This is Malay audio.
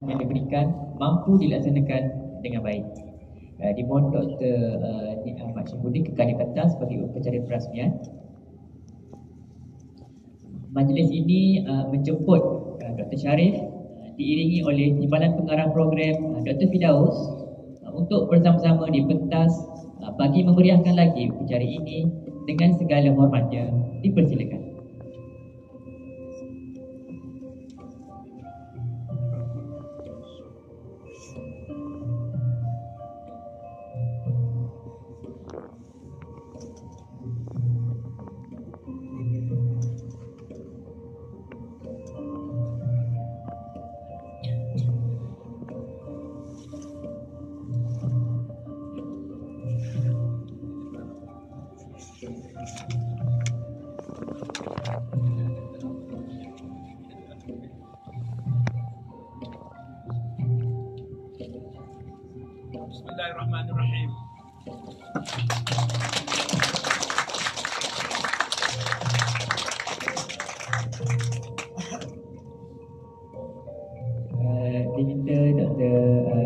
yang diberikan mampu dilaksanakan dengan baik. Dimohon Dr. Nik Ahmad Syifuddin kekal di pentas bagi upacara perasmian. Majlis ini menjemput Dr. Sharif diiringi oleh Timbalan Pengarah Program Dr. Firdaus untuk bersama-sama di pentas bagi memeriahkan lagi upacara ini dengan segala hormatnya. Dipersilakan. Bismillahirrahmanirrahim. Diminta Dr.